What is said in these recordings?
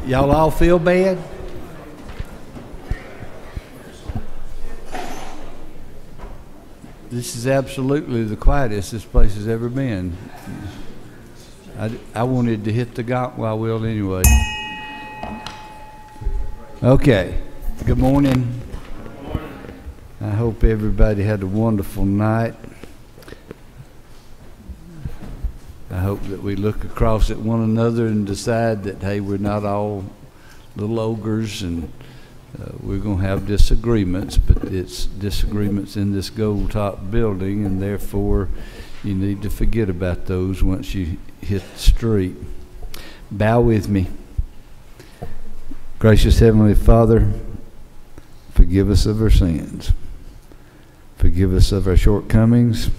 Y'all all feel bad? This is absolutely the quietest this place has ever been. I wanted to hit the gauntlet wheel anyway. Okay. Good morning. I hope everybody had a wonderful night. I hope that we look across at one another and decide that, hey, we're not all little ogres, and we're going to have disagreements, but it's disagreements in this gold top building, and therefore you need to forget about those once you hit the street. Bow with me. Gracious Heavenly Father, forgive us of our sins. Forgive us of our shortcomings.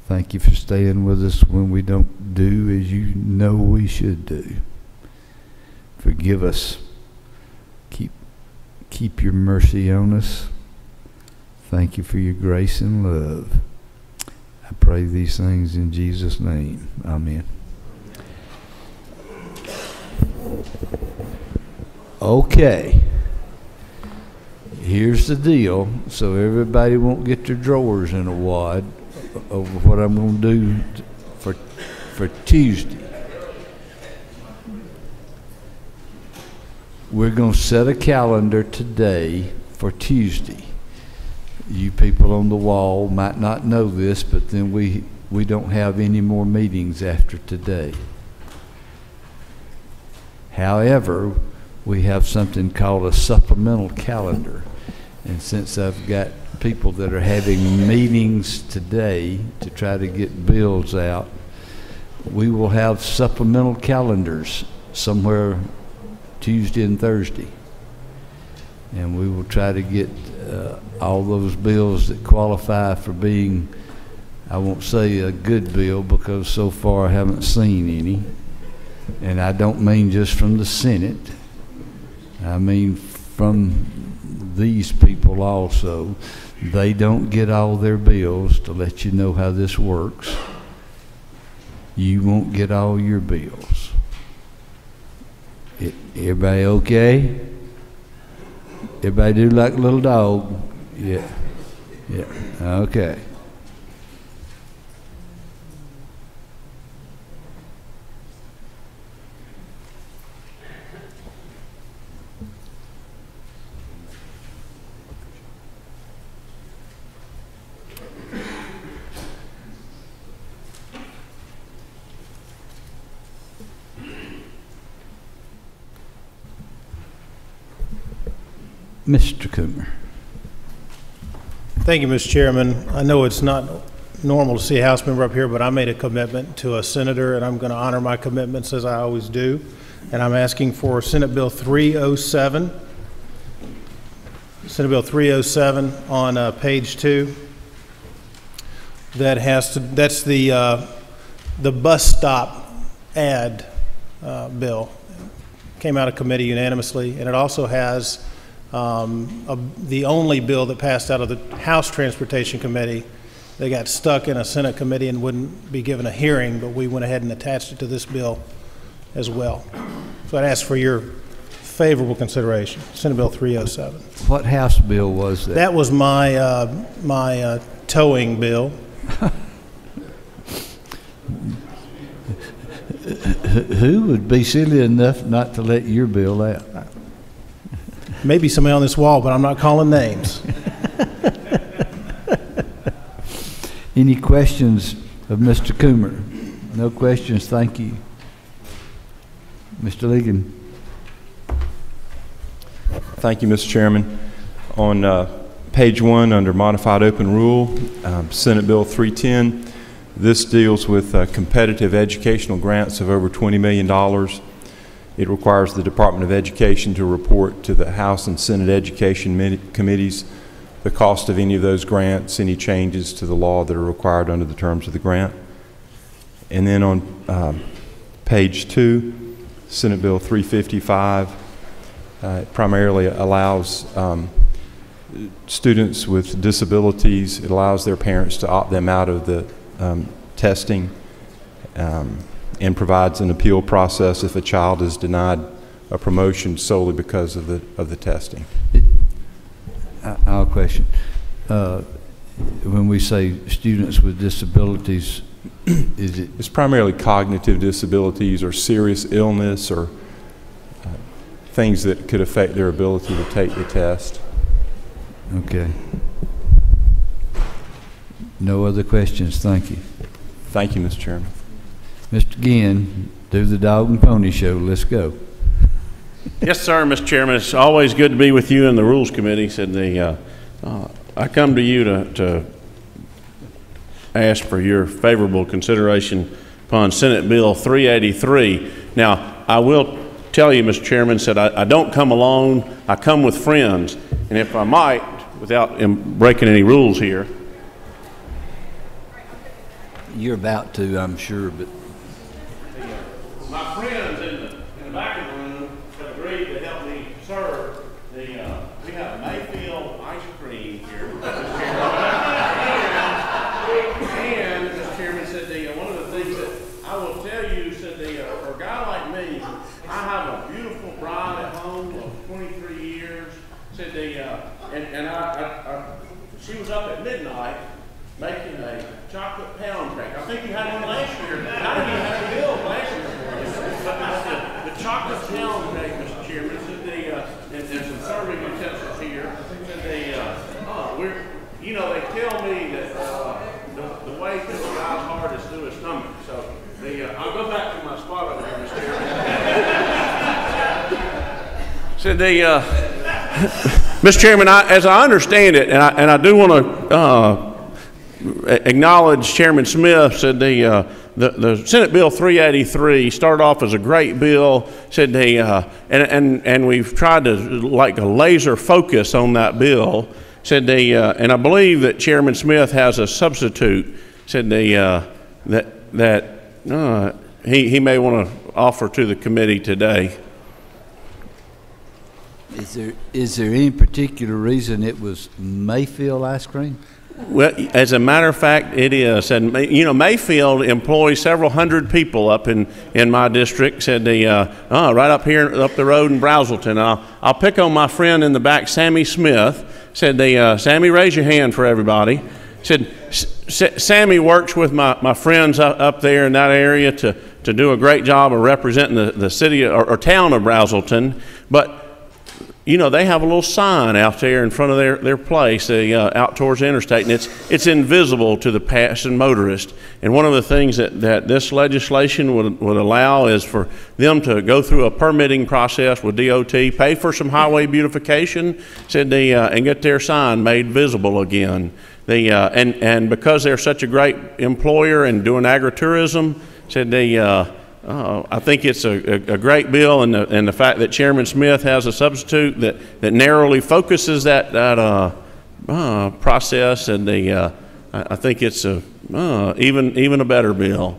Thank you for staying with us when we don't do as you know we should do. Forgive us. Keep your mercy on us. Thank you for your grace and love. I pray these things in Jesus' name. Amen. Okay. Here's the deal, so everybody won't get their drawers in a wad over what I'm going to do for Tuesday. We're going to set a calendar today for Tuesday. You people on the wall might not know this, but then we don't have any more meetings after today. However, we have something called a supplemental calendar. And since I've got people that are having meetings today to try to get bills out, we will have supplemental calendars somewhere Tuesday and Thursday. And we will try to get all those bills that qualify for being, I won't say a good bill because so far I haven't seen any. And I don't mean just from the Senate. I mean from these people also. They don't get all their bills. To let you know how this works, you won't get all your bills. Everybody okay? Everybody do like a little dog? Yeah. Yeah. Okay. Mr. Coomer. Thank you, Mr. Chairman. I know it's not normal to see a House member up here, but I made a commitment to a senator, and I'm going to honor my commitments as I always do. And I'm asking for Senate Bill 307. Senate Bill 307 on page 2. That's the bus stop ad bill. Came out of committee unanimously, and it also has the only bill that passed out of the House Transportation Committee. They got stuck in a Senate committee and wouldn't be given a hearing, but we went ahead and attached it to this bill as well. So I'd ask for your favorable consideration. Senate Bill 307. What House bill was that? That was my my towing bill. Who would be silly enough not to let your bill out? Maybe somebody on this wall, but I'm not calling names. Any questions of Mr. Coomer? No questions, thank you. Mr. Ligon. Thank you, Mr. Chairman. On page 1 under Modified Open Rule, Senate Bill 310, this deals with competitive educational grants of over $20 million. It requires the Department of Education to report to the House and Senate Education Committees the cost of any of those grants, any changes to the law that are required under the terms of the grant. And then on page 2, Senate Bill 355, it primarily allows students with disabilities, it allows their parents to opt them out of the testing and provides an appeal process if a child is denied a promotion solely because of the testing. Our question, when we say students with disabilities, is it? It's primarily cognitive disabilities or serious illness or things that could affect their ability to take the test. Okay. No other questions. Thank you. Thank you, Mr. Chairman. Mr. Ginn, do the dog and pony show. Let's go. Yes, sir, Mr. Chairman. It's always good to be with you in the Rules Committee. Said I come to you to ask for your favorable consideration upon Senate Bill 383. Now, I will tell you, Mr. Chairman, said I don't come alone. I come with friends. And if I might, without breaking any rules here. You're about to, I'm sure, but. My friends in the back of the room have agreed to help me serve the, we have Mayfield ice cream here. And Mr. Chairman said one of the things that I will tell you, said for a guy like me, I have a beautiful bride at home of 23 years. Said she was up at midnight making a chocolate pound cake. I think you had one last year. How did you have a bill last year? But the chocolate pound cake, Mr. Chairman, and some serving utensils here. They tell me that the way to a guy's heart is through his stomach. So I'll go back to my spot over here, Mr. Chairman. Mr. Chairman, as I understand it, and I do want to acknowledge Chairman Smith, said the Senate Bill 383 started off as a great bill, said and we've tried to like a laser focus on that bill, said and I believe that Chairman Smith has a substitute, said that he may want to offer to the committee today. Is there any particular reason it was Mayfield ice cream? Well, as a matter of fact, it is. And, Mayfield employs several hundred people up in my district. Said right up here, up the road in Brazelton. I'll pick on my friend in the back, Sammy Smith. Said Sammy, raise your hand for everybody. Said Sammy works with my friends up there in that area to do a great job of representing the city or town of Brazelton. But they have a little sign out there in front of their place, out towards the interstate, and it's invisible to the passing motorist. And one of the things that this legislation would allow is for them to go through a permitting process with DOT, pay for some highway beautification, and get their sign made visible again. And because they're such a great employer and doing agritourism, I think it's a great bill, and the fact that Chairman Smith has a substitute that narrowly focuses that process, and I think it's even a better bill.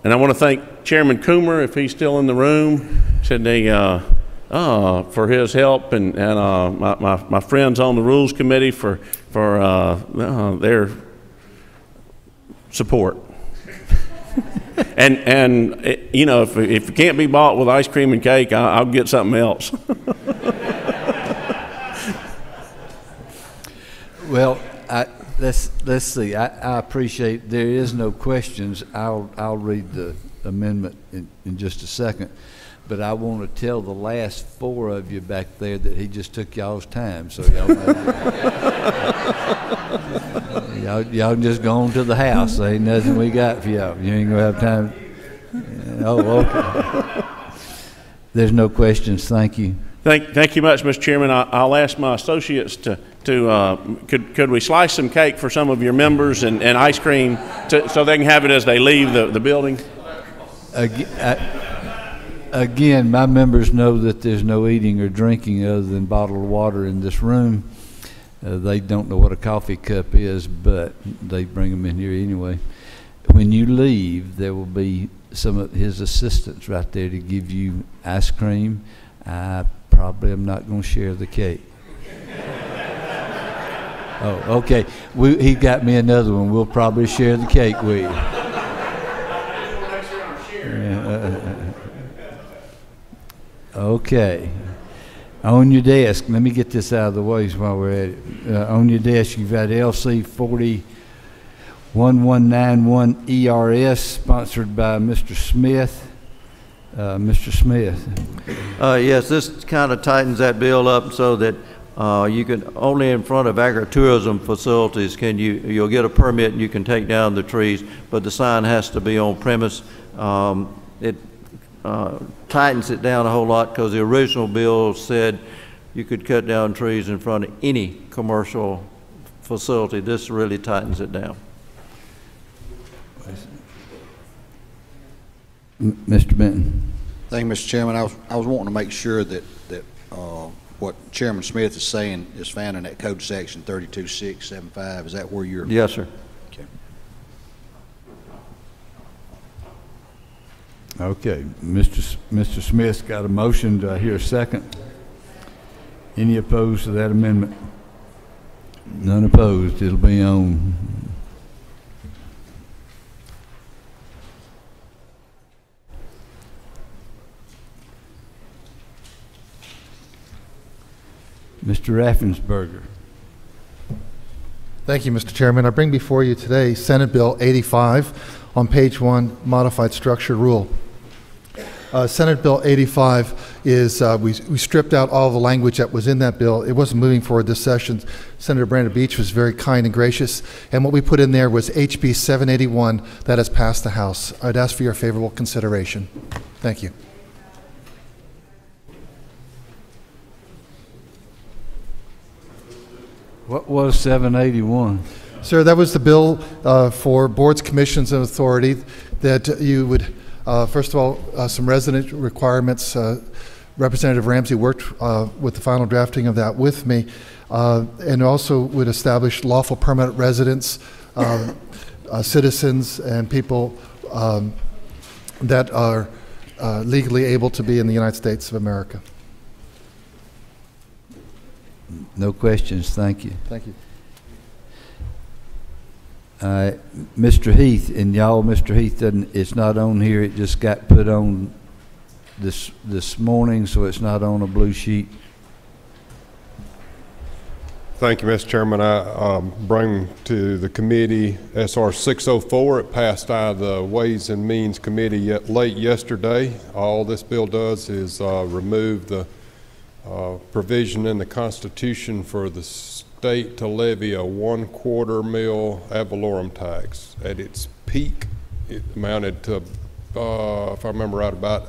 And I want to thank Chairman Coomer, if he's still in the room, for his help, and my friends on the Rules Committee for their support. And if it can't be bought with ice cream and cake, I'll get something else. Well, let's see. I appreciate there is no questions. I'll read the amendment in just a second, but I want to tell the last four of you back there that he just took y'all's time, so y'all y'all just go on to the house. There ain't nothing we got for y'all. You ain't gonna have time. Oh, okay. There's no questions. Thank you. Thank you much, Mr. Chairman. I'll ask my associates to could we slice some cake for some of your members and ice cream so they can have it as they leave the building? Again, my members know that there's no eating or drinking other than bottled water in this room. They don't know what a coffee cup is, but they bring them in here anyway. When you leave, there will be some of his assistants right there to give you ice cream. I probably am not going to share the cake. Oh, okay. He got me another one. We'll probably share the cake with you. Okay. On your desk, let me get this out of the way while we're at it. On your desk, you've got LC 401191 ERS, sponsored by Mr. Smith. Mr. Smith. Yes, this kind of tightens that bill up so that you can only in front of agritourism facilities you'll get a permit and you can take down the trees, but the sign has to be on premise. It tightens it down a whole lot because the original bill said you could cut down trees in front of any commercial facility. This really tightens it down. Mr. Benton. Thank you, Mr. Chairman. I was wanting to make sure that what Chairman Smith is saying is found in that code section 32675. Is that where you're? Yes, sir. Okay, Mr. Smith's got a motion. Do I hear a second? Any opposed to that amendment? None opposed. It'll be on. Mr. Raffensperger. Thank you, Mr. Chairman. I bring before you today Senate Bill 85 on page 1, modified structure rule. Senate Bill 85 is, we stripped out all the language that was in that bill. It wasn't moving forward this session. Senator Brandon Beach was very kind and gracious, and what we put in there was HB 781 that has passed the House. I'd ask for your favorable consideration. Thank you. What was 781? Sir, that was the bill for boards, commissions, and authority that you would, first of all, some resident requirements. Representative Ramsey worked with the final drafting of that with me, and also would establish lawful permanent residents, citizens, and people that are legally able to be in the United States of America. No questions, thank you. Thank you. Mr. Heath, and y'all, Mr. Heath it's not on here, it just got put on this morning, so it's not on a blue sheet. Thank you, Mr. Chairman. I bring to the committee SR 604. It passed out of the Ways and Means Committee late yesterday. All this bill does is remove the provision in the Constitution for the state to levy a 1/4 mil ad valorem tax. At its peak, it amounted to, if I remember right, about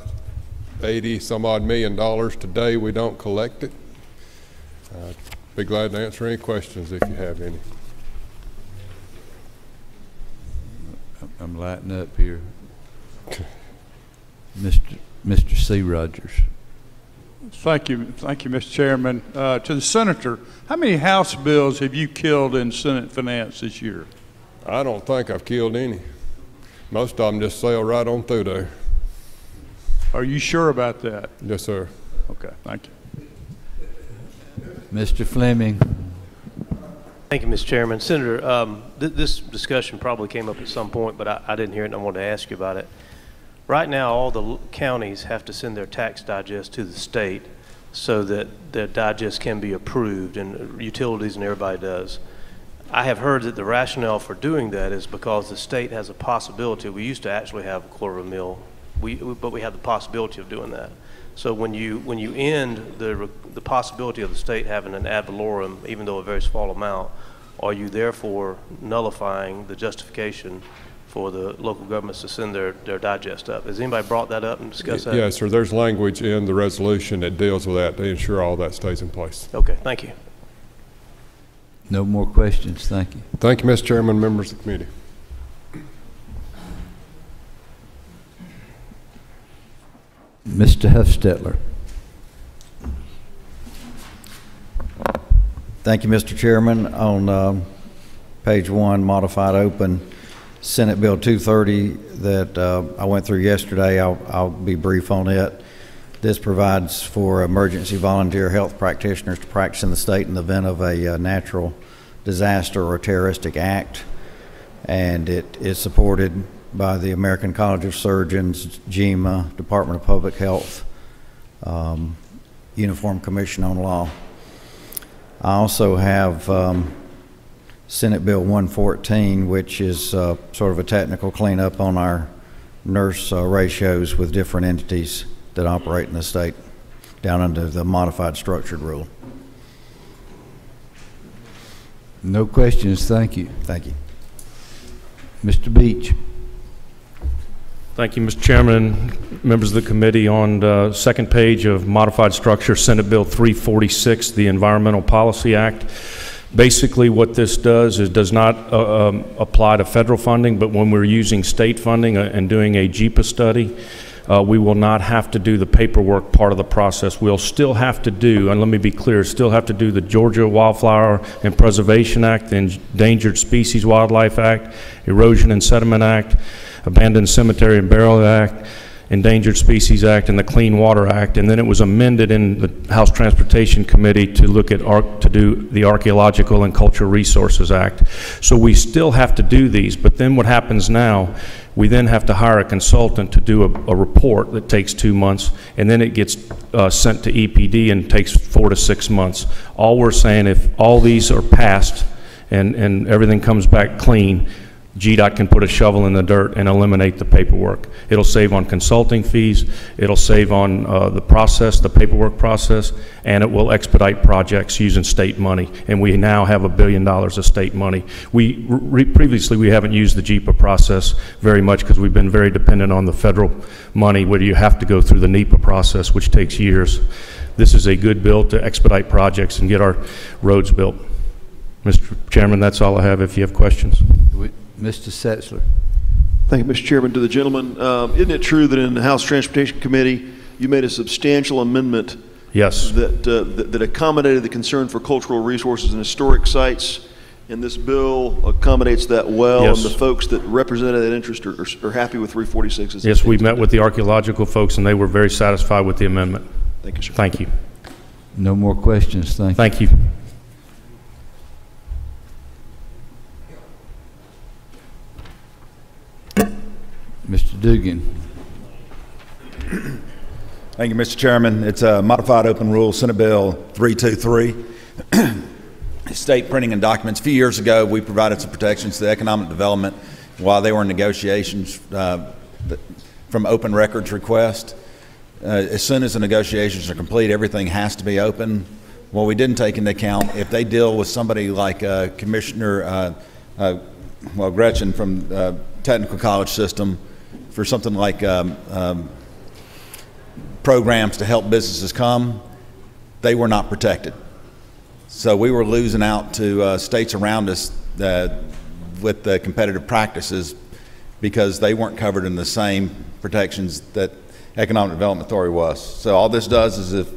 $80-some-odd million. Today, we don't collect it. Be glad to answer any questions if you have any. I'm lighting up here. Mr. C. Rogers. Thank you, Mr. Chairman. To the Senator, how many House bills have you killed in Senate Finance this year? I don't think I've killed any. Most of them just sail right on through there. Are you sure about that? Yes, sir. Okay, thank you. Mr. Fleming. Thank you, Mr. Chairman. Senator, this discussion probably came up at some point, but I didn't hear it and I wanted to ask you about it. Right now, all the counties have to send their tax digest to the state so that their digest can be approved, and utilities and everybody does. I have heard that the rationale for doing that is because the state has a possibility. We used to actually have 1/4 mil, but we have the possibility of doing that. So when you end the possibility of the state having an ad valorem, even though a very small amount, are you therefore nullifying the justification for the local governments to send their digest up? Has anybody brought that up and discussed that? Yes, sir. There's language in the resolution that deals with that to ensure all that stays in place. Okay, thank you. No more questions, thank you. Thank you, Mr. Chairman, members of the committee. Mr. Huffstetler. Thank you, Mr. Chairman. On page 1, modified open, Senate Bill 230 that I went through yesterday, I'll be brief on it. This provides for emergency volunteer health practitioners to practice in the state in the event of a natural disaster or a terroristic act, and it is supported by the American College of Surgeons, GEMA, Department of Public Health, Uniform Commission on Law. I also have Senate Bill 114, which is sort of a technical cleanup on our nurse ratios with different entities that operate in the state down under the modified structured rule. No questions, thank you. Thank you. Mr. Beach. Thank you, Mr. Chairman, members of the committee. On the second page of modified structure, Senate Bill 346, the Environmental Policy Act. Basically what this does is does not apply to federal funding, but when we're using state funding and doing a JEPA study, we will not have to do the paperwork part of the process. We'll still have to do, and let me be clear, still have to do the Georgia Wildflower and Preservation Act, the Endangered Species Wildlife Act, Erosion and Sediment Act, Abandoned Cemetery and Burial Act, Endangered Species Act, and the Clean Water Act, and then it was amended in the House Transportation Committee to look at to do the Archaeological and Cultural Resources Act. So we still have to do these, but then what happens now, we then have to hire a consultant to do a report that takes 2 months, and then it gets sent to EPD and takes 4 to 6 months. All we're saying, if all these are passed and everything comes back clean, GDOT can put a shovel in the dirt and eliminate the paperwork. It'll save on consulting fees, it'll save on the process, the paperwork process, and it will expedite projects using state money. And we now have $1 billion of state money. Previously we haven't used the JEPA process very much because we've been very dependent on the federal money where you have to go through the NEPA process, which takes years. This is a good bill to expedite projects and get our roads built. Mr. Chairman, that's all I have if you have questions. Mr. Setzler. Thank you, Mr. Chairman. To the gentleman, isn't it true that in the House Transportation Committee you made a substantial amendment? Yes. That accommodated the concern for cultural resources and historic sites, and this bill accommodates that well, yes. And the folks that represented that interest are happy with 346? Yes, we met with the archaeological folks and they were very satisfied with the amendment. Thank you, sir. Thank you. No more questions, thank you. Thank you. Mr. Dugan. Thank you, Mr. Chairman. It's a modified open rule, Senate Bill 323. State printing and documents. A few years ago, we provided some protections to economic development while they were in negotiations from open records request. As soon as the negotiations are complete, everything has to be open. What we didn't take into account, if they deal with somebody like Commissioner Gretchen from Technical College System, for something like programs to help businesses come, they were not protected. So we were losing out to states around us with the competitive practices because they weren't covered in the same protections that Economic Development Authority was. So all this does is if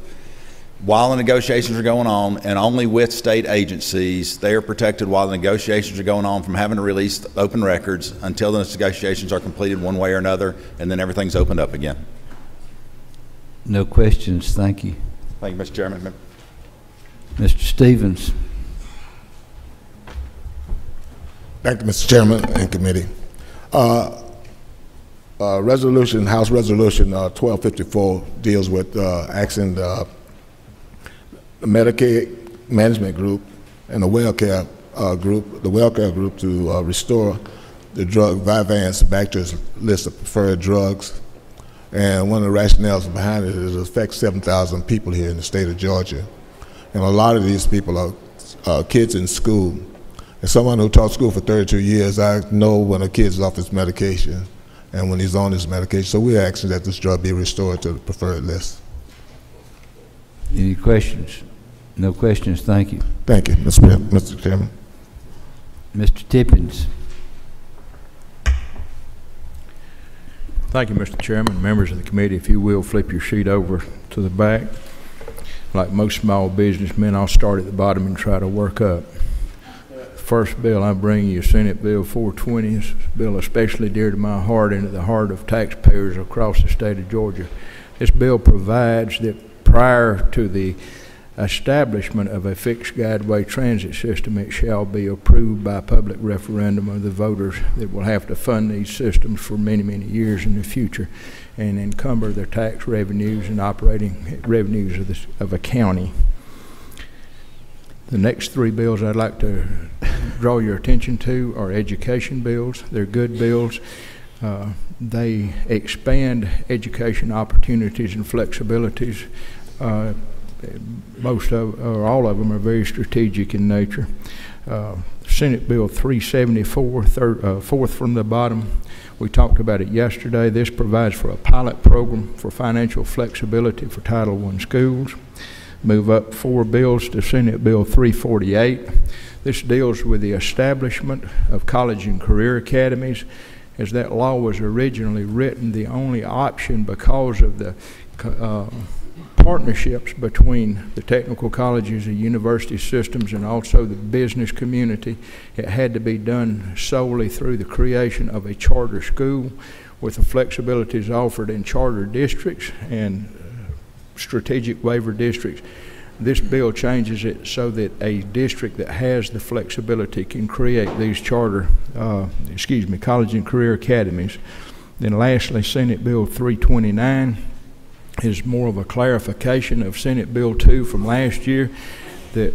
while the negotiations are going on, and only with state agencies, they are protected while the negotiations are going on from having to release open records until the negotiations are completed one way or another, and then everything's opened up again. No questions, thank you. Thank you, Mr. Chairman. Mr. Stevens. Thank you, Mr. Chairman and committee. Resolution, House Resolution 1254 deals with asking the Medicaid Management Group and the WellCare Group to restore the drug Vyvanse back to its list of preferred drugs. And one of the rationales behind it is it affects 7,000 people here in the state of Georgia. And a lot of these people are kids in school. As someone who taught school for 32 years, I know when a kid's off his medication and when he's on his medication. So we're asking that this drug be restored to the preferred list. Any questions? No questions, thank you. Thank you, Mr. Chairman. Mr. Tippins. Thank you, Mr. Chairman. Members of the committee, if you will, flip your sheet over to the back. Like most small businessmen, I'll start at the bottom and try to work up. First bill I bring you, Senate Bill 420, is a bill especially dear to my heart and at the heart of taxpayers across the state of Georgia. This bill provides that prior to the establishment of a fixed guideway transit system, it shall be approved by public referendum of the voters that will have to fund these systems for many, many years in the future and encumber their tax revenues and operating revenues of a county. The next three bills I'd like to draw your attention to are education bills. They're good bills. They expand education opportunities and flexibilities. Most of, or all of them, are very strategic in nature. Senate Bill 374, fourth from the bottom. We talked about it yesterday. This provides for a pilot program for financial flexibility for Title I schools. Move up 4 bills to Senate Bill 348. This deals with the establishment of college and career academies. As that law was originally written, the only option, because of the partnerships between the technical colleges, the university systems, and also the business community, it had to be done solely through the creation of a charter school with the flexibilities offered in charter districts and strategic waiver districts. This bill changes it so that a district that has the flexibility can create these charter, college and career academies. Then lastly, Senate Bill 329 is more of a clarification of Senate Bill 2 from last year that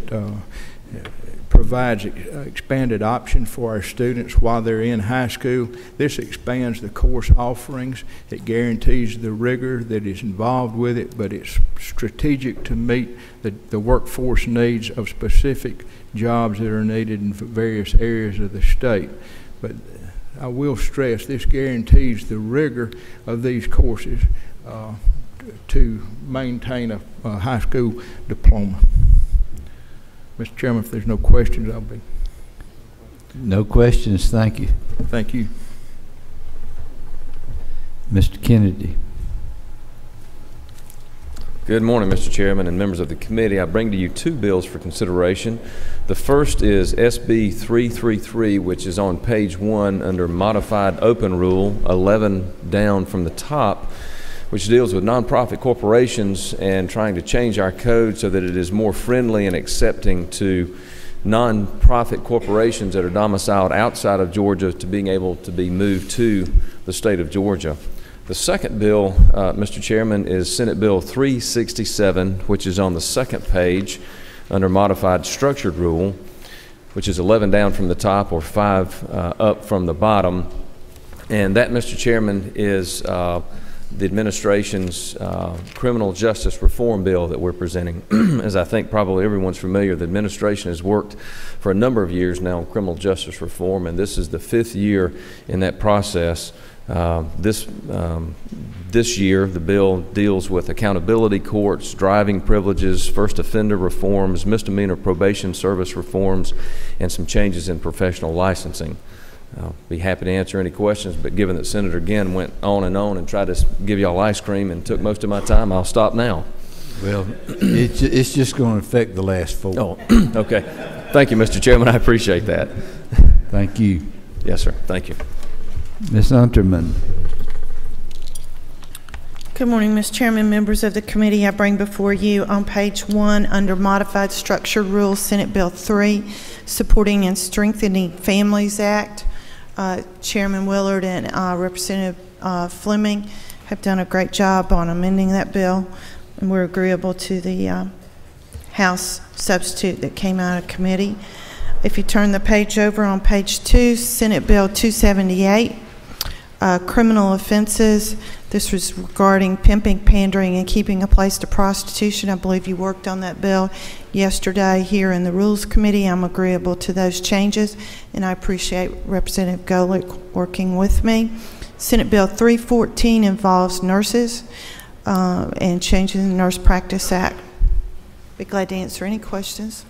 provides expanded option for our students while they're in high school. This expands the course offerings. It guarantees the rigor that is involved with it, but it's strategic to meet the workforce needs of specific jobs that are needed in various areas of the state. But I will stress this guarantees the rigor of these courses to maintain a high school diploma. Mr. Chairman, if there's no questions, I'll be. No questions, thank you. Thank you. Mr. Kennedy. Good morning, Mr. Chairman and members of the committee. I bring to you 2 bills for consideration. The first is SB 333, which is on page 1 under Modified Open Rule, 11 down from the top, which deals with nonprofit corporations and trying to change our code so that it is more friendly and accepting to nonprofit corporations that are domiciled outside of Georgia to being able to be moved to the state of Georgia. The second bill, Mr. Chairman, is Senate Bill 367, which is on the second page under Modified Structured Rule, which is 11 down from the top or 5 up from the bottom. And that, Mr. Chairman, is the administration's criminal justice reform bill that we're presenting. As I think probably everyone's familiar, the administration has worked for a number of years now on criminal justice reform, and this is the 5th year in that process. This year, the bill deals with accountability courts, driving privileges, first offender reforms, misdemeanor probation service reforms, and some changes in professional licensing. I'll be happy to answer any questions, but given that Senator Ginn went on and tried to give y'all ice cream and took most of my time, I'll stop now. Well, it's just going to affect the last 4. Oh, okay. Thank you, Mr. Chairman. I appreciate that. Thank you. Yes, sir. Thank you. Ms. Unterman. Good morning, Mr. Chairman, members of the committee. I bring before you on page 1 under Modified Structured Rules, Senate Bill 3, Supporting and Strengthening Families Act. Chairman Willard and Representative Fleming have done a great job on amending that bill, and we're agreeable to the House substitute that came out of committee. If you turn the page over on page 2, Senate Bill 278, criminal offenses. This was regarding pimping, pandering, and keeping a place to prostitution. I believe you worked on that bill yesterday here in the Rules Committee. I'm agreeable to those changes, and I appreciate Representative Golick working with me. Senate Bill 314 involves nurses and changing the Nurse Practice Act. Be glad to answer any questions.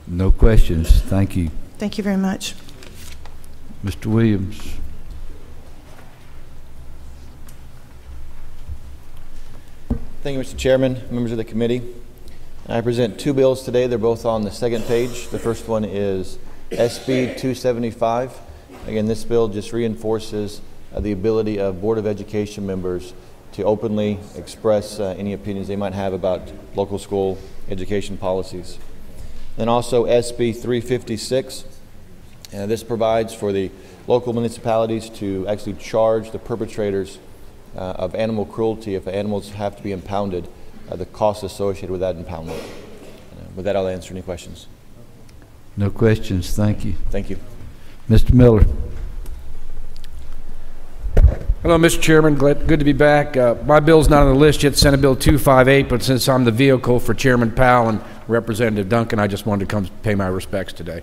No questions. Thank you. Thank you very much. Mr. Williams. Thank you, Mr. Chairman, members of the committee. I present 2 bills today. They're both on the second page. The first one is SB 275. Again, this bill just reinforces the ability of Board of Education members to openly express any opinions they might have about local school education policies. And also SB 356, this provides for the local municipalities to actually charge the perpetrators of animal cruelty if animals have to be impounded, the costs associated with that impoundment. With that, I'll answer any questions. No questions, thank you. Thank you. Mr. Miller. Hello, Mr. Chairman. Good to be back. My bill's not on the list yet, Senate Bill 258, but since I'm the vehicle for Chairman Powell and Representative Duncan, I just wanted to come pay my respects today.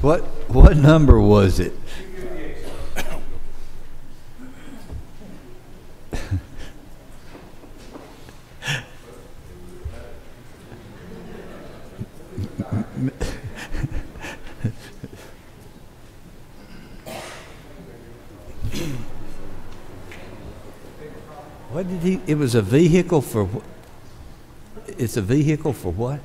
What number was it? What did he? It was a vehicle for. It's a vehicle for what?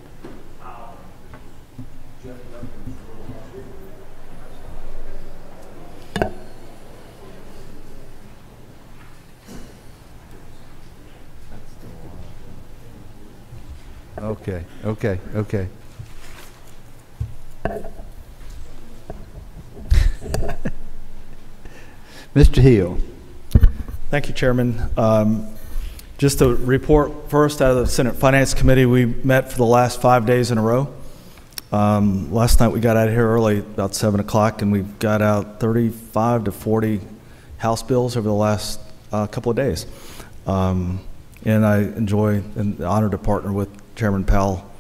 Okay. Mr. Hill. Thank you, Chairman. Just to report first out of the Senate Finance Committee, we met for the last 5 days in a row. Last night we got out of here early, about 7 o'clock, and we got out 35 to 40 House bills over the last couple of days. And I enjoy and honored to partner with Chairman Powell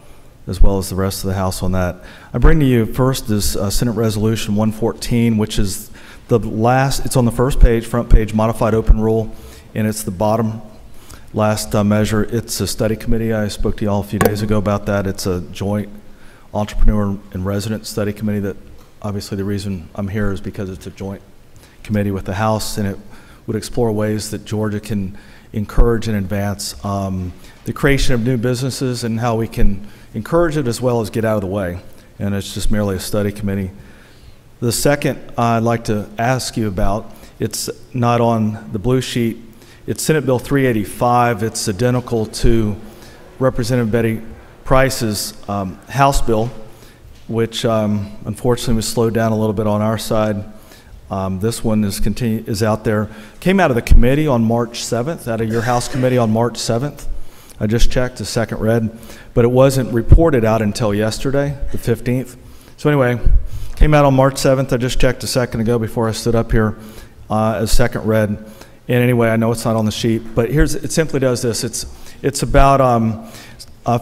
as well as the rest of the House on that. I bring to you first this Senate Resolution 114, which is the last, it's on the first page, front page, modified open rule, and it's the bottom last measure. It's a study committee. I spoke to you all a few days ago about that. It's a joint entrepreneur and resident study committee that obviously the reason I'm here is because it's a joint committee with the House, and it would explore ways that Georgia can encourage and advance the creation of new businesses and how we can encourage it as well as get out of the way. And it's just merely a study committee. The second I'd like to ask you about, it's not on the blue sheet. It's Senate Bill 385. It's identical to Representative Betty Price's House bill, which unfortunately was slowed down a little bit on our side. This one is out there. Came out of the committee on March 7th, out of your House committee on March 7th. I just checked, the second read, but it wasn't reported out until yesterday, the 15th. So anyway, came out on March 7th. I just checked a second ago before I stood up here as second read. And anyway, I know it's not on the sheet, but it simply does this. It's about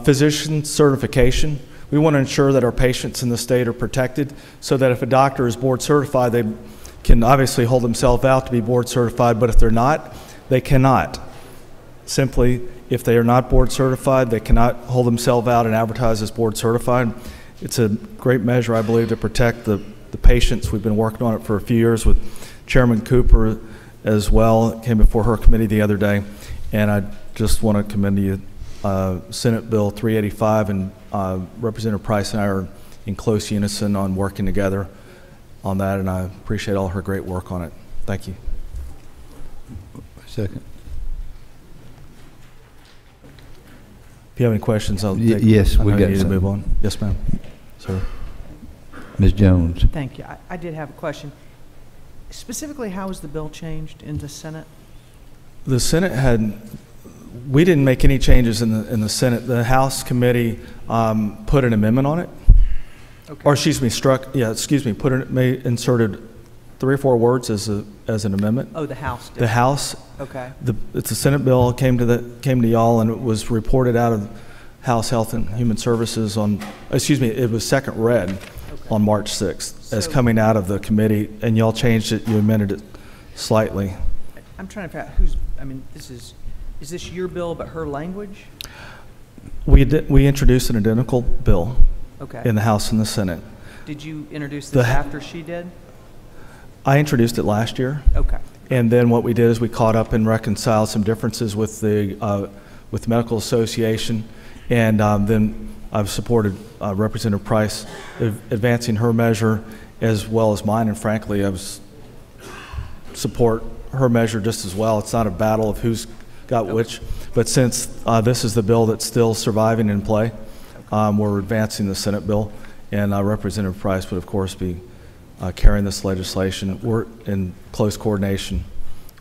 physician certification. We want to ensure that our patients in the state are protected so that if a doctor is board certified, they can obviously hold themselves out to be board certified, but if they're not, they cannot. Simply, if they are not board certified, they cannot hold themselves out and advertise as board certified. It's a great measure, I believe, to protect the patients. We've been working on it for a few years with Chairman Cooper as well. It came before her committee the other day, and I just want to commend to you Senate Bill 385, and Representative Price and I are in close unison on working together on that, and I appreciate all her great work on it. Thank you. Second. If you have any questions, I'll take. Yes, we got to some. move on. Yes, ma'am. Sir. Ms. Jones. Thank you. I did have a question. Specifically, how was the bill changed in the Senate? The Senate we didn't make any changes in the Senate. The House committee put an amendment on it. Okay. Or excuse me, inserted 3 or 4 words as an amendment. Oh, the House did. The House. Okay. It's a Senate bill, came to y'all, and it was reported out of House Health and Human Services it was second read on March 6th as coming out of the committee, and y'all changed it, you amended it slightly. I'm trying to figure out is this your bill but her language? We introduced an identical bill in the House and the Senate. Did you introduce this after she did? I introduced it last year. Okay. And then what we did is we caught up and reconciled some differences with the Medical Association, and then I've supported Representative Price advancing her measure as well as mine, and frankly, I support her measure just as well. It's not a battle of who's got which, but since this is the bill that's still surviving in play, we're advancing the Senate bill, and Representative Price would, of course, be carrying this legislation. We're in close coordination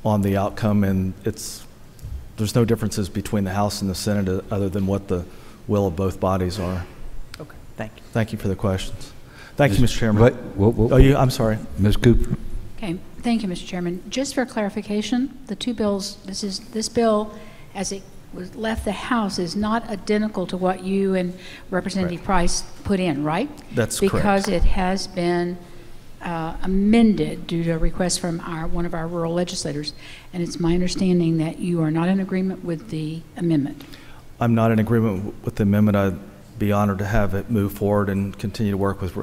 on the outcome, and there's no differences between the House and the Senate other than what the will of both bodies are. Okay, thank you. Thank you for the questions. Thank you, Mr. Chairman. Wait, I'm sorry. Ms. Cooper. Okay, thank you, Mr. Chairman. Just for clarification, the two bills, this bill, as it was left the House, is not identical to what you and Representative Price put in, right? That's correct. Because it has been amended due to a request from one of our rural legislators, and it's my understanding that you are not in agreement with the amendment. I'm not in agreement with the amendment. I'd be honored to have it move forward and continue to work with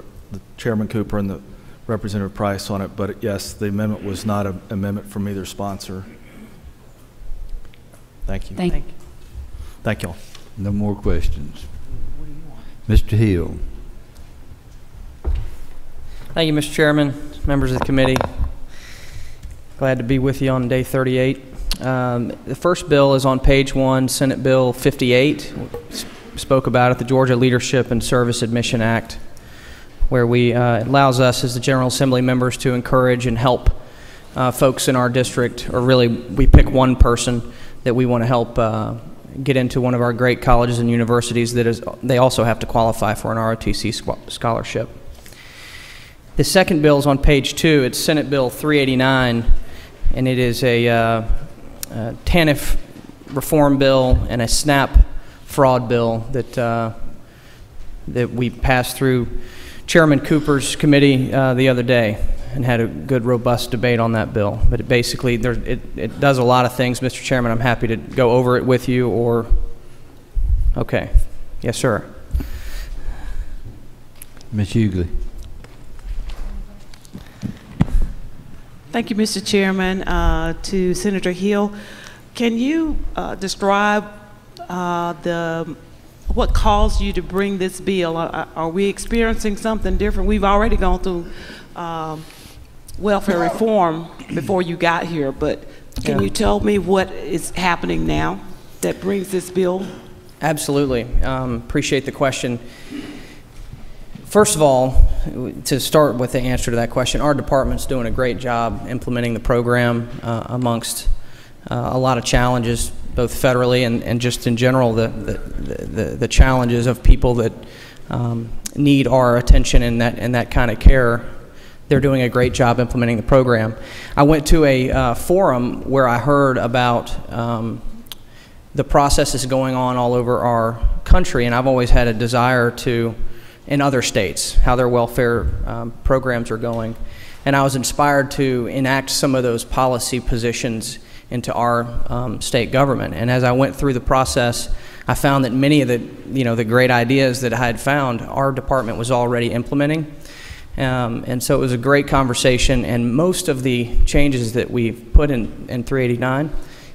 Chairman Cooper and the Representative Price on it, but yes, the amendment was not an amendment from either sponsor. Thank you. Thank you. Thank you all. No more questions. Mr. Hill. Thank you, Mr. Chairman, members of the committee. Glad to be with you on day 38. The first bill is on page 1, Senate Bill 58. Spoke about it, the Georgia Leadership and Service Admission Act, where it allows us as the General Assembly members to encourage and help folks in our district, or really we pick one person that we want to help get into one of our great colleges and universities they also have to qualify for an ROTC scholarship. The second bill is on page 2. It's Senate Bill 389, and it is a TANF reform bill and a SNAP fraud bill that we passed through Chairman Cooper's committee the other day and had a good, robust debate on that bill. But it basically, it does a lot of things, Mr. Chairman. I'm happy to go over it with you, or, okay. Yes, sir. Ms. Hughley. Thank you, Mr. Chairman. To Senator Hill, can you describe what caused you to bring this bill? Are we experiencing something different? We've already gone through welfare reform before you got here, but can you tell me what is happening now that brings this bill? Absolutely. Appreciate the question. First of all, to start with the answer to that question, our department's doing a great job implementing the program amongst a lot of challenges, both federally and just in general, the challenges of people that need our attention and that kind of care. They're doing a great job implementing the program. I went to a forum where I heard about the processes going on all over our country, and I've always had a desire to, in other states, how their welfare programs are going. And I was inspired to enact some of those policy positions into our state government. And as I went through the process, I found that many of the great ideas that I had found, our department was already implementing. And so it was a great conversation, and most of the changes that we've put in 389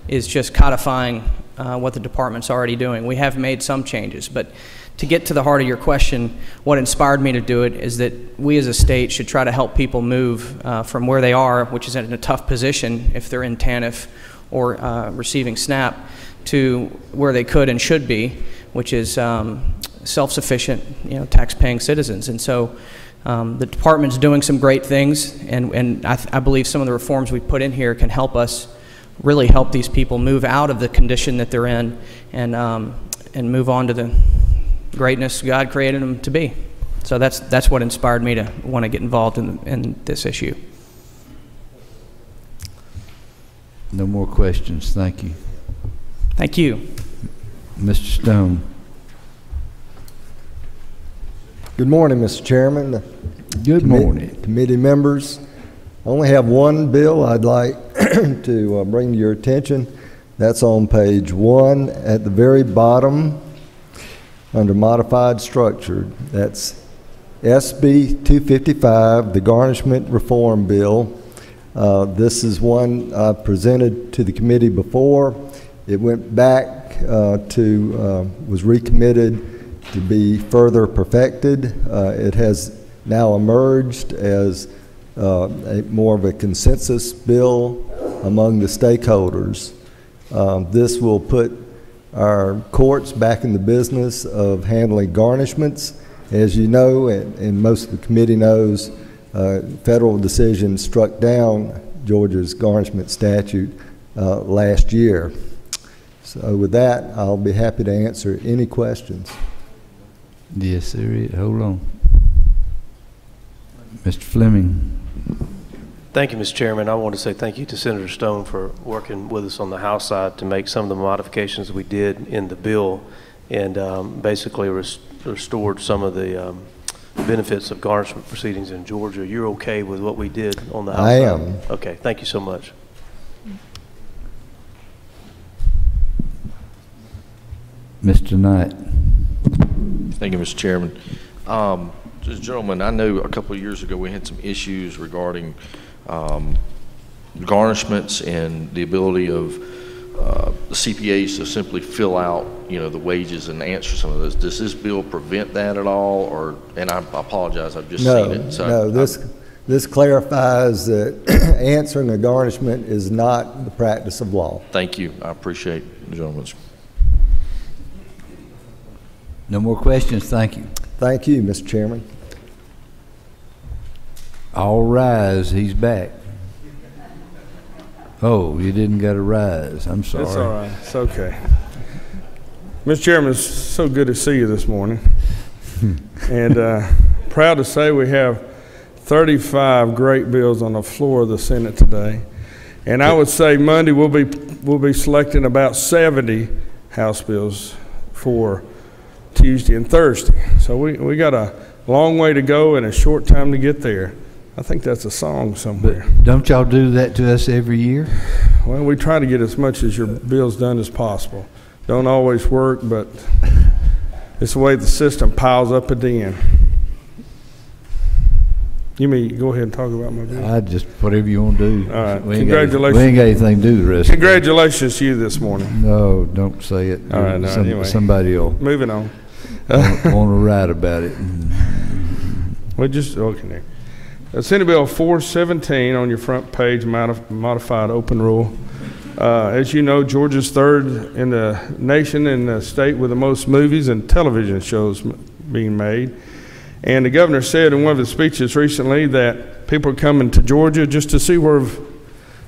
is just codifying what the department's already doing. We have made some changes, but to get to the heart of your question, what inspired me to do it is that we as a state should try to help people move from where they are, which is in a tough position if they're in TANF or receiving SNAP, to where they could and should be, which is self-sufficient, tax-paying citizens. And so the department's doing some great things, and I believe some of the reforms we put in here can help us really help these people move out of the condition that they're in and move on to the greatness God created them to be. So that's what inspired me to want to get involved in this issue. No more questions. Thank you. Thank you. Mr. Stone. Good morning, Mr. Chairman. Good morning. Committee members. I only have one bill I'd like to bring to your attention. That's on page 1 at the very bottom under modified structure. That's SB 255, the Garnishment Reform Bill. This is one I presented to the committee before. It went back was recommitted to be further perfected. It has now emerged as more of a consensus bill among the stakeholders. This will put our courts back in the business of handling garnishments. As you know, and most of the committee knows, federal decision struck down Georgia's garnishment statute last year. So with that, I'll be happy to answer any questions. Yes, sir. Hold on. Mr. Fleming. Thank you, Mr. Chairman. I want to say thank you to Senator Stone for working with us on the House side to make some of the modifications we did in the bill and basically restored some of the benefits of garnishment proceedings in Georgia. You're okay with what we did on the House side? I am. Okay, thank you so much. Mr. Knight. Thank you, Mr. Chairman. Gentlemen, I know a couple of years ago we had some issues regarding garnishments and the ability of the CPAs to simply fill out, the wages and answer some of those. Does this bill prevent that at all? Or, and I apologize, I've just seen it. So no, this clarifies that answering a garnishment is not the practice of law. Thank you. I appreciate the gentleman's. No more questions. Thank you. Thank you, Mr. Chairman. All rise. He's back. Oh, you didn't get a rise. I'm sorry. It's all right. It's okay. Mr. Chairman, it's so good to see you this morning. And proud to say we have 35 great bills on the floor of the Senate today. And I would say Monday we'll be selecting about 70 House bills for Tuesday and Thursday. So we got a long way to go and a short time to get there. I think that's a song somewhere. But don't y'all do that to us every year? Well, we try to get as much as your bills done as possible. Don't always work, but it's the way the system piles up at the end. You mean go ahead and talk about my bill? I just whatever you want to do. All right. Congratulations. We ain't got anything to do the rest. Congratulations to you this morning. No, don't say it. All right. No, anyway. Somebody will. Moving on. want to write about it. Well, just okay there. Senate Bill 417 on your front page, modified open rule. As you know, Georgia's third in the nation and the state with the most movies and television shows being made. And the governor said in one of his speeches recently that people are coming to Georgia just to see where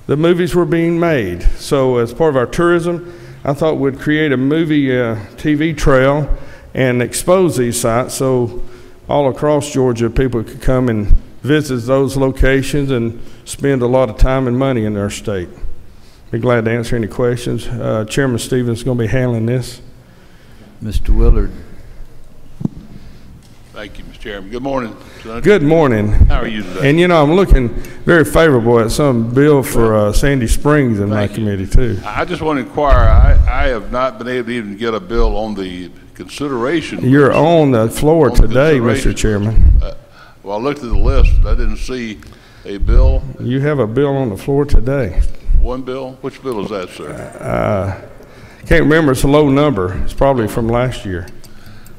the movies were being made. So as part of our tourism, I thought we'd create a movie TV trail and expose these sites so all across Georgia people could come and visit those locations and spend a lot of time and money in their state. Be glad to answer any questions. Chairman Stevens is going to be handling this. Mr. Willard. Thank you, Mr. Chairman. Good morning, Senator. Good morning. How are you today? And I'm looking very favorable at some bill for Sandy Springs in my committee too. I just want to inquire, I have not been able to even get a bill on the consideration. You're on the floor today, Mr. Chairman. Well, I looked at the list. I didn't see a bill. You have a bill on the floor today. One bill? Which bill is that, sir? Can't remember. It's a low number. It's probably from last year.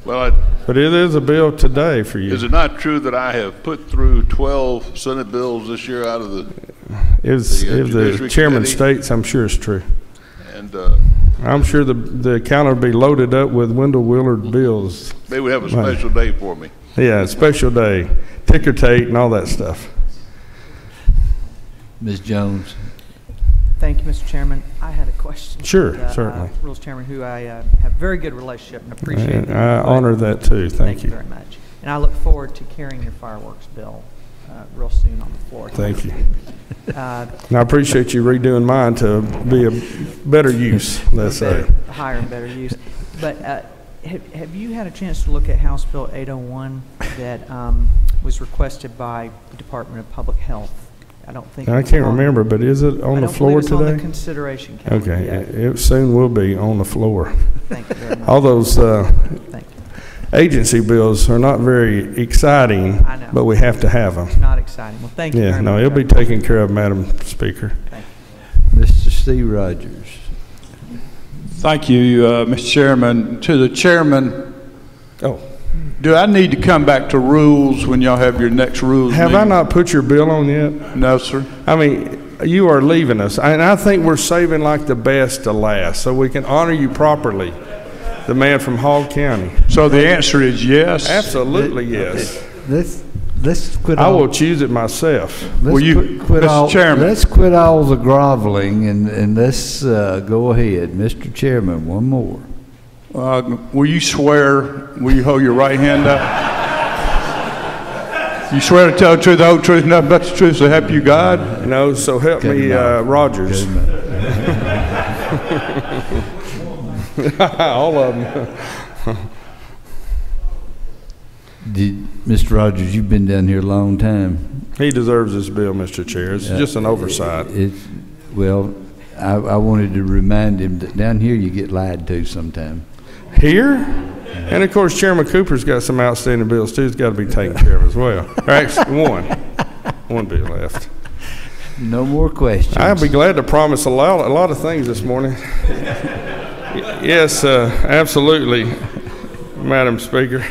Well, but it is a bill today for you. Is it not true that I have put through 12 Senate bills this year out of the if the chairman states, I'm sure it's true. And I'm sure the counter will be loaded up with Wendell Willard bills. Maybe we have a special day for me. Yeah, a special day. Ticker tape and all that stuff. Ms. Jones. Thank you, Mr. Chairman. I had a question. Sure, certainly. Rules Chairman, who I have a very good relationship and appreciate. And I honor that too. Thank you very much. And I look forward to carrying your fireworks bill real soon on the floor. Thank you. And I appreciate you redoing mine to be a better use, let's say. Higher and better use. But have you had a chance to look at House Bill 801 that was requested by the Department of Public Health? I don't think. I can't remember, but is it on the floor today? It's on the consideration calendar. Okay, it soon will be on the floor. Thank you very much. All those agency bills are not very exciting, but we have to have them. It's not exciting. Well, thank you very much. Yeah, no, it'll be taken care of, Madam Speaker. Thank you. Mr. Steve Rogers. Thank you, Mr. Chairman. To the chairman, Oh. Do I need to come back to rules when y'all have your next rules Have meeting? I not put your bill on yet? No, sir. I mean, you are leaving us. And I think we're saving like the best to last so we can honor you properly, the man from Hall County. So the answer is yes? Absolutely yes. Let's quit. I will choose it myself. Let's quit all the groveling and let's go ahead. Mr. Chairman, one more. Will you hold your right hand up? You swear to tell the truth, the whole truth, nothing but the truth, so help you God? No, so help me, Rogers. All of them. Mr. Rogers, you've been down here a long time. He deserves this bill, Mr. Chair. It's just an oversight. Well, I wanted to remind him that down here you get lied to sometime. Here? And of course, Chairman Cooper's got some outstanding bills too. It's got to be taken care of as well. Or actually, one bill left. No more questions. I'd be glad to promise a lot of things this morning. Yes, absolutely, Madam Speaker.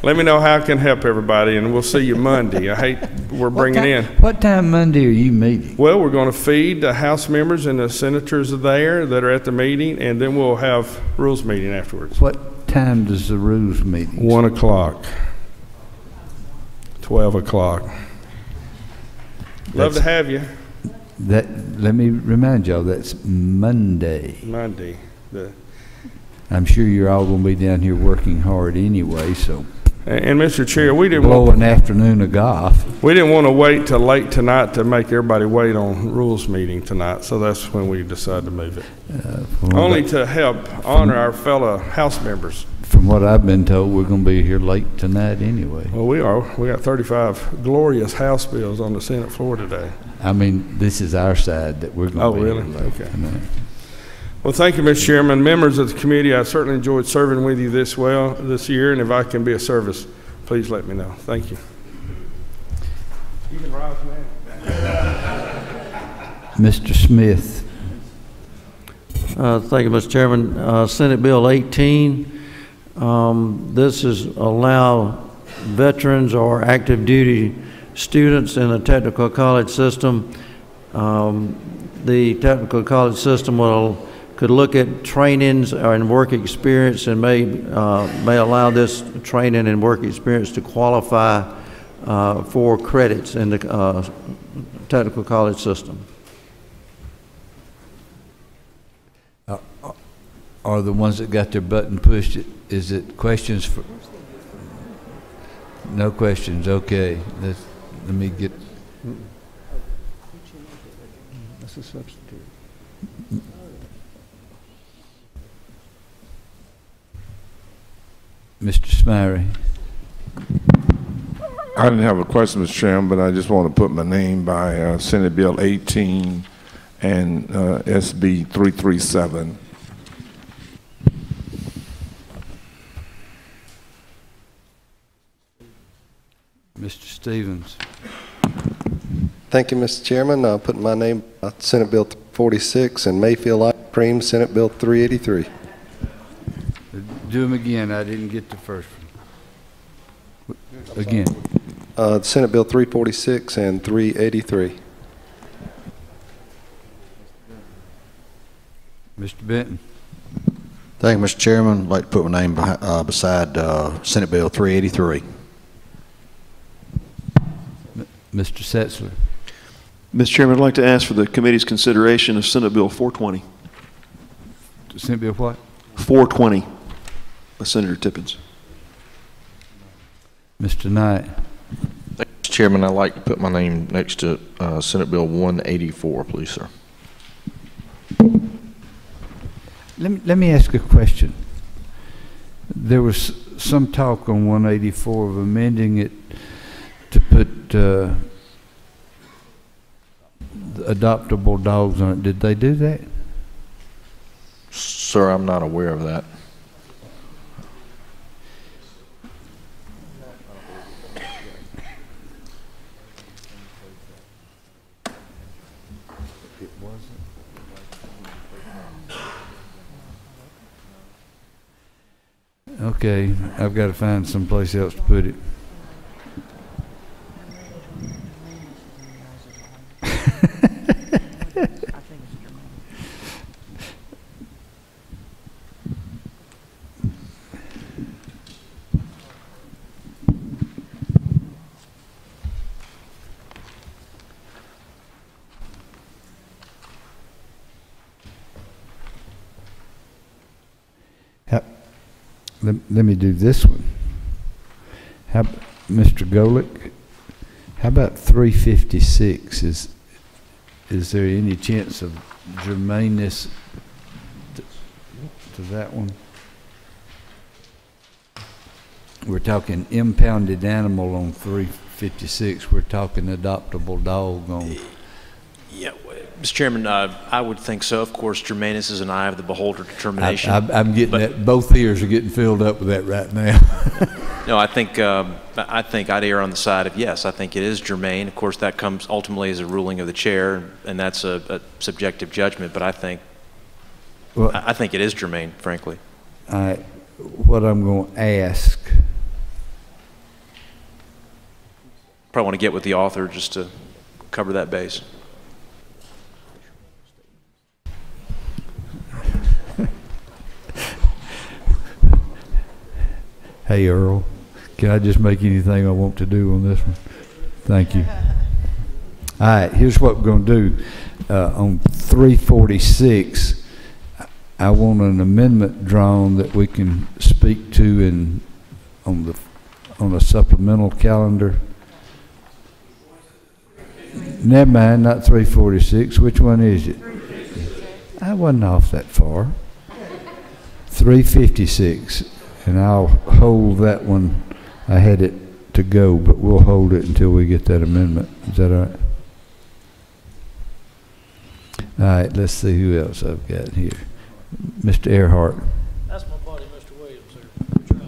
Let me know how I can help everybody, and we'll see you Monday. I hate we're bringing in. What time Monday are you meeting? Well, we're going to feed the House members and the senators there that are at the meeting, and then we'll have rules meeting afterwards. What time does the rules meeting? 1 o'clock. 12 o'clock. Love to have you. Let me remind y'all, that's Monday. Monday. I'm sure you're all going to be down here working hard anyway, so. And Mr. Chair, we didn't blow an afternoon of golf. We didn't want to wait till late tonight to make everybody wait on rules meeting tonight, so that's when we decided to move it. Only to help honor our fellow House members. From what I've been told, we're going to be here late tonight anyway. Well, we are. We got 35 glorious House bills on the Senate floor today. I mean, this is our side that we're going to be really? here late Okay. tonight. Well, thank you, Mr. Chairman. Members of the committee, I certainly enjoyed serving with you this year, and if I can be of service, please let me know. Thank you. You can rise, man. Mr. Smith. Thank you, Mr. Chairman. Senate Bill 18. This is allow veterans or active duty students in the technical college system. The technical college system could look at trainings and work experience and may allow this training and work experience to qualify for credits in the technical college system. Are the ones that got their button pushed, is it questions for? No questions, okay. Let me get. That's a substitute. Mr. Smyrie. I didn't have a question, Mr. Chairman, but I just want to put my name by Senate Bill 18 and SB 337. Mr. Stevens. Thank you, Mr. Chairman. I'll put my name Senate Bill 46 and Mayfield Ice Cream, Senate Bill 383. Do them again. I didn't get the first one. Again. Senate Bill 346 and 383. Mr. Benton. Thank you, Mr. Chairman. I'd like to put my name beside Senate Bill 383. Mr. Setzler. Mr. Chairman, I'd like to ask for the committee's consideration of Senate Bill 420. Senate Bill what? 420 by Senator Tippins. Mr. Knight. Mr. Chairman, I'd like to put my name next to Senate Bill 184, please, sir. Let me ask a question. There was some talk on 184 of amending it to put adoptable dogs on it. Did they do that? Sir, I'm not aware of that. Okay, I've got to find someplace else to put it. Let me do this one. How, Mr. Golick, how about 356? Is there any chance of germaneness to that one? We're talking impounded animal on 356. We're talking adoptable dog on. Yeah, Mr. Chairman, I would think so. Of course, germaneness is an eye of the beholder determination. I'm getting that. Both ears are getting filled up with that right now. No, I think I'd err on the side of yes. I think it is germane. Of course, that comes ultimately as a ruling of the chair, and that's a subjective judgment. But I think it is germane, frankly. What I'm going to ask. Probably want to get with the author just to cover that base. Hey, Earl, can I just make anything I want to do on this one? Thank you. All right, here's what we're going to do. On 346, I want an amendment drawn that we can speak to on a supplemental calendar. Never mind, not 346. Which one is it? I wasn't off that far. 356. And I'll hold that one. I had it to go, but we'll hold it until we get that amendment. Is that all right? All right, let's see who else I've got here. Mr. Earhart. That's my buddy, Mr. Williams here.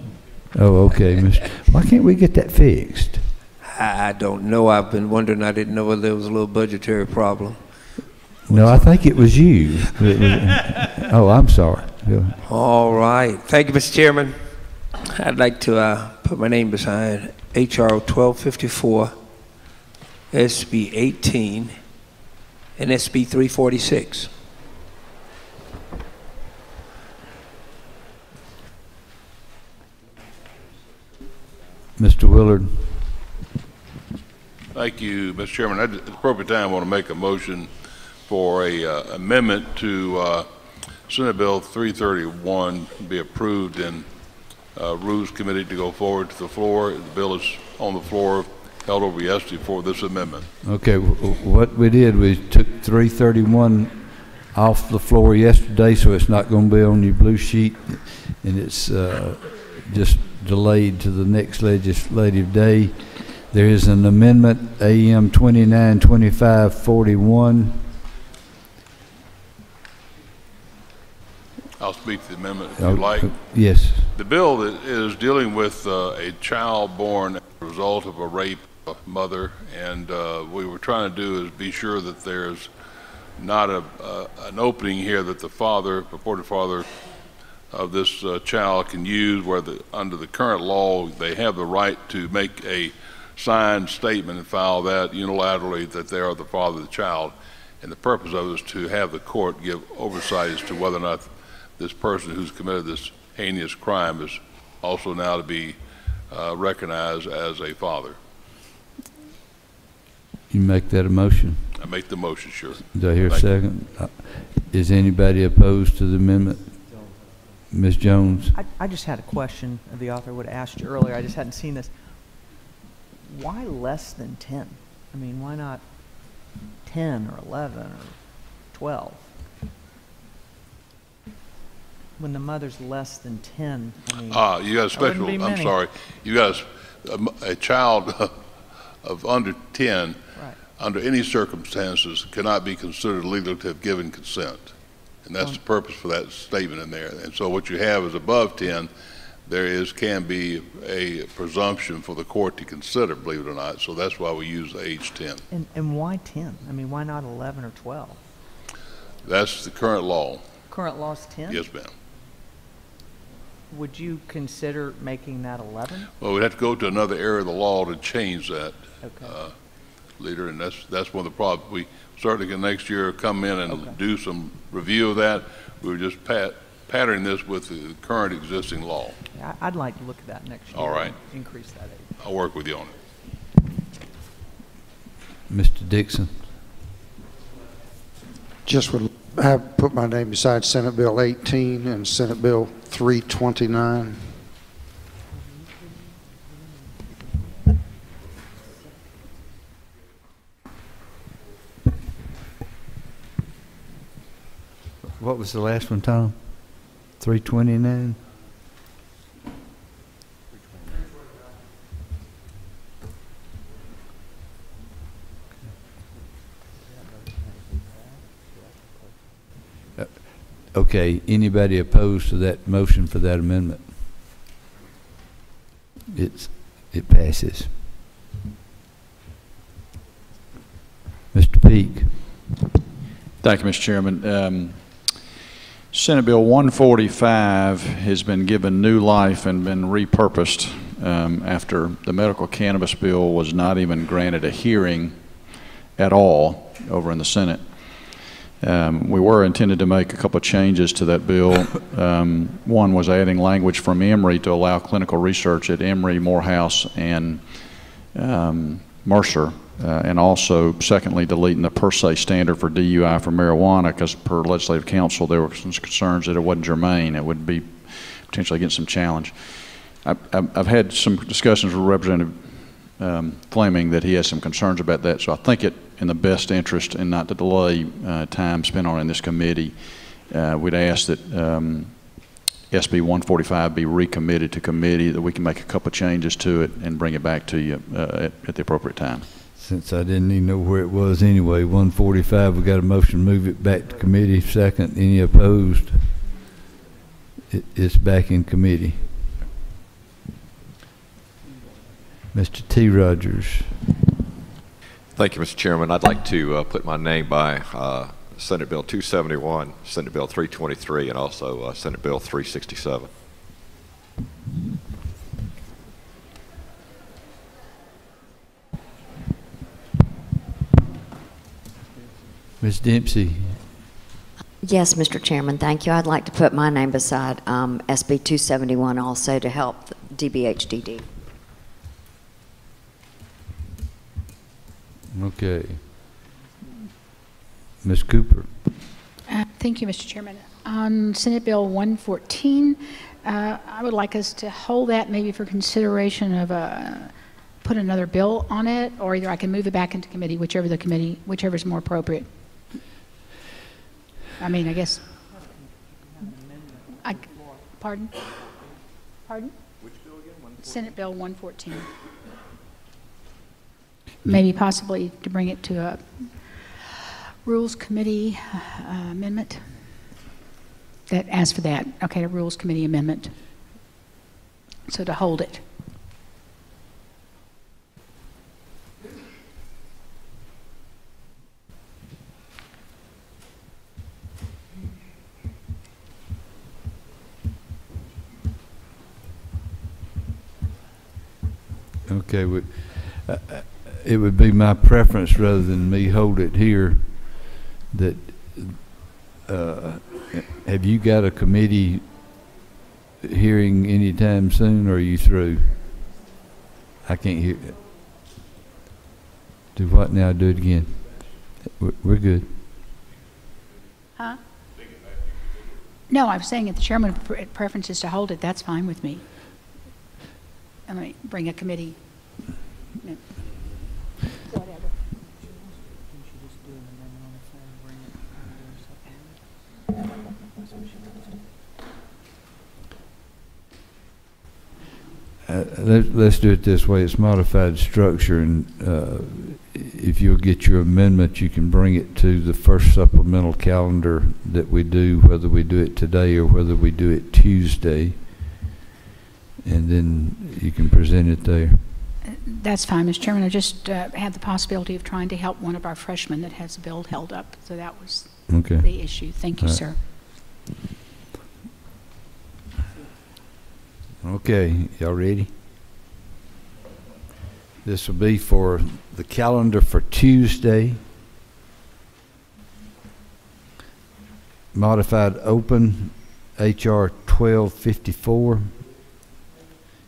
Oh, okay. Why can't we get that fixed? I don't know. I've been wondering. I didn't know whether there was a little budgetary problem. No, I think it was you. Oh, I'm sorry. All right. Thank you, Mr. Chairman. I'd like to put my name behind H.R. 1254, SB 18, and SB 346. Mr. Willard. Thank you, Mr. Chairman. At the appropriate time, I want to make a motion for a amendment to Senate Bill 331 be approved in Rules Committee to go forward to the floor. The bill is on the floor, held over yesterday for this amendment. Okay, what we did, we took 331 off the floor yesterday, so it's not going to be on your blue sheet, and it's just delayed to the next legislative day. There is an amendment, AM 292541. I'll speak to the amendment if you like. Yes. The bill that is dealing with a child born as a result of a rape of a mother, and what we were trying to do is be sure that there's not an opening here that the father, purported father of this child can use where under the current law they have the right to make a signed statement and file that unilaterally that they are the father of the child. And the purpose of it is to have the court give oversight as to whether or not this person who's committed this heinous crime is also now to be recognized as a father. You make that a motion? I make the motion, sure. Do I hear a second? Is anybody opposed to the amendment? Ms. Jones? I just had a question of the author. I would have asked you earlier. I just hadn't seen this. Why less than 10? I mean, why not 10 or 11 or 12? When the mother's less than 10, I mean, you got a special, I'm sorry, you got a child of under 10, right, under any circumstances cannot be considered legal to have given consent. And that's the purpose for that statement in there. And so what you have is above 10, can be a presumption for the court to consider, believe it or not. So that's why we use age 10. And why 10? I mean, why not 11 or 12? That's the current law. Current law is 10? Yes, ma'am. Would you consider making that 11? Well, we'd have to go to another area of the law to change that, Okay. Leader, and that's one of the problems. We certainly can next year come in and do some review of that. We were just patterning this with the current existing law. Yeah, I'd like to look at that next year. All right. And increase that age. I'll work with you on it. Mr. Dixon. Just would have put my name beside Senate Bill 18 and Senate Bill 329. What was the last one, Tom? 329? Okay, anybody opposed to that motion for that amendment? It passes. Mr. Peake. Thank you, Mr. Chairman. Senate Bill 145 has been given new life and been repurposed after the medical cannabis bill was not even granted a hearing at all over in the Senate. We were intended to make a couple of changes to that bill. One was adding language from Emory to allow clinical research at Emory, Morehouse, and Mercer. And also, secondly, deleting the per se standard for DUI for marijuana, because per legislative council, there were some concerns that it wasn't germane. It would be potentially against some challenge. I've had some discussions with Representative Fleming that he has some concerns about that, so I think it in the best interest and not to delay time spent on it in this committee, we'd ask that SB 145 be recommitted to committee, that we can make a couple of changes to it and bring it back to you at the appropriate time. Since I didn't even know where it was anyway, 145, we got a motion to move it back to committee. Second, any opposed? It's back in committee. Mr. T. Rogers. Thank you, Mr. Chairman. I'd like to put my name by Senate Bill 271, Senate Bill 323, and also Senate Bill 367. Ms. Dempsey. Yes, Mr. Chairman, thank you. I'd like to put my name beside SB 271 also to help DBHDD. Okay. Ms. Cooper. Thank you, Mr. Chairman. On Senate Bill 114, I would like us to hold that maybe for consideration of put another bill on it, or either I can move it back into committee, whichever is more appropriate. I mean, I guess. Pardon? Pardon? Which bill again? Senate Bill 114. Maybe possibly to bring it to a Rules Committee amendment that asks for that. Okay, a Rules Committee amendment. So to hold it. Okay, it would be my preference, rather than me hold it here, that have you got a committee hearing anytime soon, or are you through? I can't hear. Do what now? Do it again. We're good. Huh? No, I was saying if the chairman preference is to hold it, that's fine with me. I mean, bring a committee. Whatever. Let's do it this way. It's modified structure, and if you'll get your amendment, you can bring it to the first supplemental calendar that we do, whether we do it today or whether we do it Tuesday, and then you can present it there. That's fine, Mr. Chairman. I just had the possibility of trying to help one of our freshmen that has a bill held up, so that was the issue. Thank you, sir. Okay, y'all ready? This will be for the calendar for Tuesday. Modified open, HR 1254.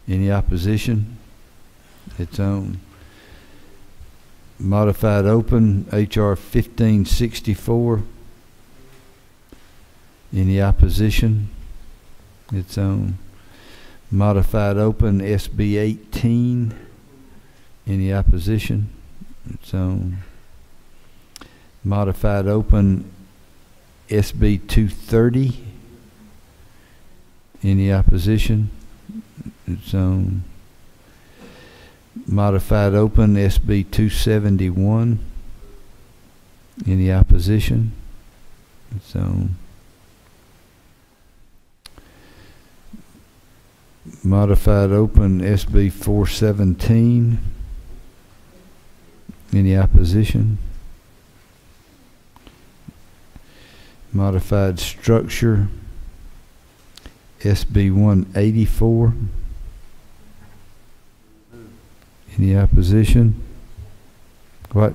Any opposition? It's on. Modified open, HR 1564. Any opposition? It's on. Modified open, SB 18. Any opposition? It's on. Modified open, SB 230. Any opposition? It's on. Modified open, SB 271. Any opposition? It's on. Modified open, SB 417. Any opposition? Modified structure, SB 184. Any opposition? What?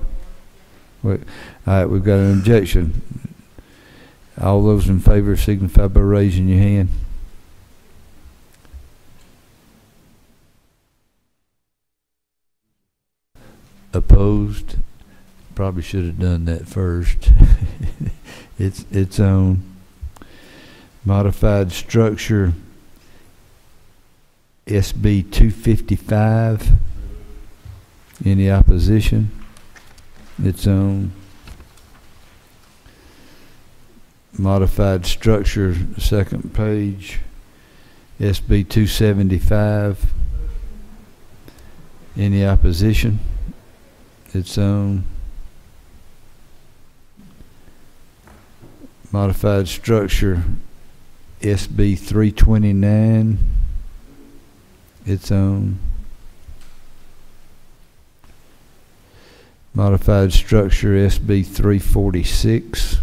Wait. All right, we've got an objection. All those in favor signify by raising your hand. Opposed? Probably should have done that first. It's on. Modified structure, SB 255. Any opposition? It's on. Modified structure, second page, SB 275. Any opposition? It's on. Modified structure, SB 329. It's on. Modified structure, SB 346.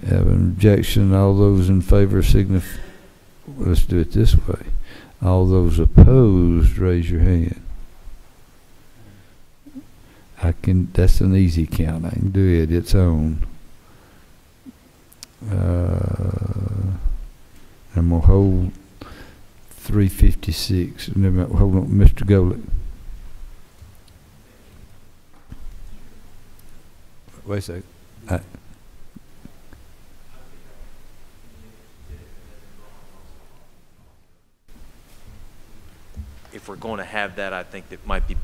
Have an objection. All those in favor signify. Let's do it this way. All those opposed, raise your hand. That's an easy count. I can do it. It's on. I'm going to hold 356. Hold on, Mr. Golick. Wait a second. If we're going to have that, I think it might be,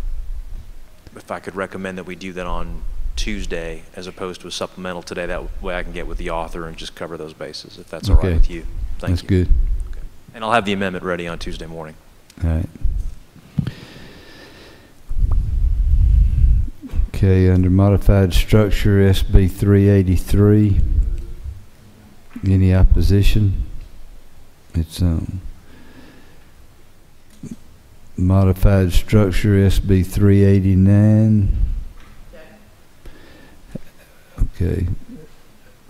if I could recommend that we do that on Tuesday as opposed to a supplemental today. That way I can get with the author and just cover those bases, if that's all right with you. Thank That's you. good. Okay. And I'll have the amendment ready on Tuesday morning. All right. Okay, under modified structure, SB 383. Any opposition? It's on. Modified structure, SB 389. Okay.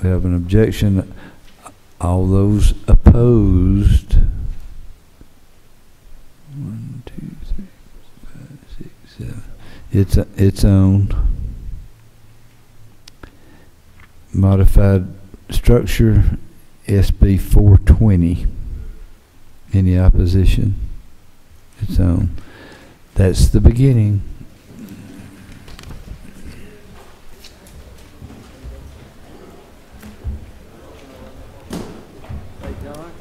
We have an objection. All those opposed. 1, 2, 3, 4, 5, 6, 7. It's on. Modified structure, SB 420. Any opposition? It's on. That's the beginning. Hey, John.